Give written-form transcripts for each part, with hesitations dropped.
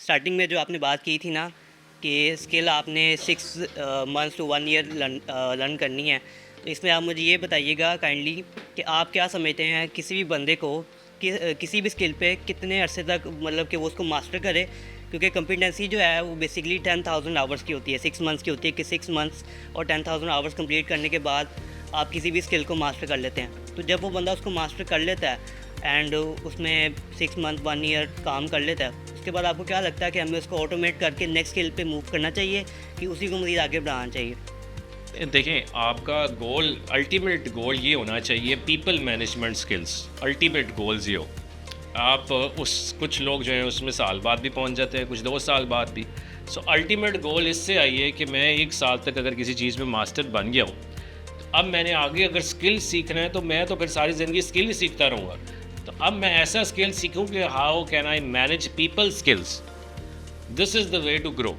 Starting में जो आपने बात की थी ना कि स्किल आपने 6 मंथ्स टू 1 ईयर लर्न करनी है, तो इसमें आप मुझे ये बताइएगा काइंडली कि आप क्या समझते हैं किसी भी बंदे को किसी भी स्किल पे कितने अरसे तक मतलब कि वो उसको मास्टर करे, क्योंकि कॉम्पिटेंसी जो है वो बेसिकली 10,000 आवर्स की होती है, 6 मंथ्स की होती है कि 6 मंथ्स और 10,000 आवर्स कंप्लीट करने के बाद आप किसी भी स्किल को मास्टर कर लेते हैं। तो जब वो बंदा उसको मास्टर कर लेता है एंड उसमें 6 मंथ 1 ईयर काम कर लेता है, उसके बाद आपको क्या लगता है कि हमें उसको ऑटोमेट करके नेक्स्ट स्किल पे मूव करना चाहिए कि उसी को मज़ीद आगे बढ़ाना चाहिए? देखें, आपका गोल, अल्टीमेट गोल ये होना चाहिए, people management skills, ultimate goals ये हो। आप कुछ लोग जो हैं उसमें साल बाद भी पहुंच जाते हैं, कुछ 2 साल बाद भी। सो अल्टीमेट गोल इससे आई है कि मैं 1 साल तक अगर किसी चीज़ में मास्टर बन गया हूँ, तो अब मैंने आगे अगर स्किल सीखना है तो मैं तो फिर सारी ज़िंदगी स्किल ही सीखता रहूँगा। तो अब मैं ऐसा स्किल सीखूँ कि how can I manage people skills, this is the way to grow.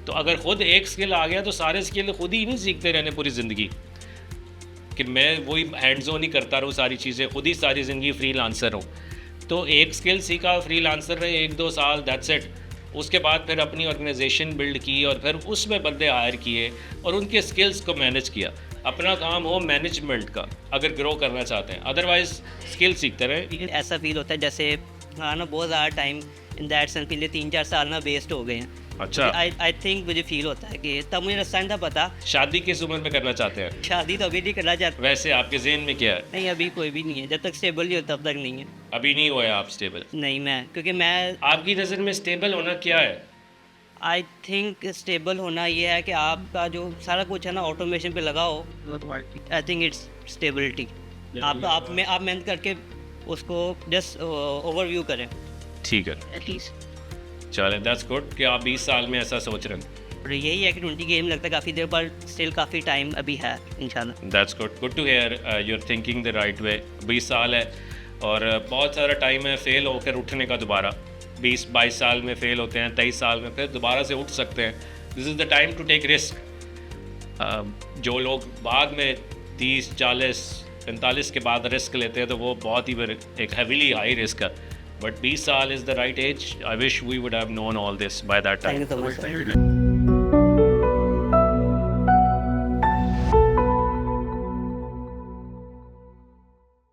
तो अगर ख़ुद एक स्किल आ गया तो सारे स्किल खुद ही नहीं सीखते रहने पूरी ज़िंदगी, कि मैं वही हैंड्स ऑन ही करता रहूँ सारी चीज़ें, खुद ही सारी ज़िंदगी फ्रीलांसर हूँ। तो एक स्किल सीखा, फ्रीलांसर रहे 1-2 साल, दैट्स इट। उसके बाद फिर अपनी ऑर्गेनाइजेशन बिल्ड की और फिर उसमें बंदे हायर किए और उनके स्किल्स को मैनेज किया। अपना काम हो मैनेजमेंट का, अगर ग्रो करना चाहते हैं, अदरवाइज स्किल सीखते रहे। ऐसा फील होता है जैसे हाँ ना, बहुत ज़्यादा टाइम इन दैट सेंस पिछले 3-4 साल ना वेस्ट हो गए हैं। अच्छा, आई थिंक मुझे फील होता है कि तब मुझे रास्ता नहीं था पता। शादी किस उम्र में करना चाहते हैं? शादी तो अभी नहीं करना चाहता। वैसे आपके ज़हन में क्या है? नहीं, अभी कोई भी नहीं है, जब तक स्टेबल नहीं हो तब तक नहीं है। अभी नहीं हुआ है आप स्टेबल? नहीं, क्योंकि मैं आपकी नज़र में स्टेबल होना क्या है? आई थिंक स्टेबल होना ये है कि आपका जो सारा कुछ है ना ऑटोमेशन पे लगा हो। I think it's stability. आप मेहनत करके उसको जस्ट ओवरव्यू करें ठीक है, एटलीस्ट। चलें, दैट्स गुड कि आप 20 साल में ऐसा सोच रहे हैं। और यही है कि 20 गेम लगता है काफ़ी देर, पर स्टिल काफ़ी टाइम अभी है इंशाल्लाह। That's good to hear, you are thinking the right way. 20 साल है और बहुत सारा टाइम है फेल होकर उठने का दोबारा। 20-22 साल में फेल होते हैं, 23 साल में फिर दोबारा से उठ सकते हैं। This is the time to take risk. जो लोग बाद में 30, 40, 45 के बाद रिस्क लेते हैं तो वो बहुत ही एक हैवीली हाई रिस्क है। बट 20 साल is the right age. I wish we would have known all this by that thank time. You so much.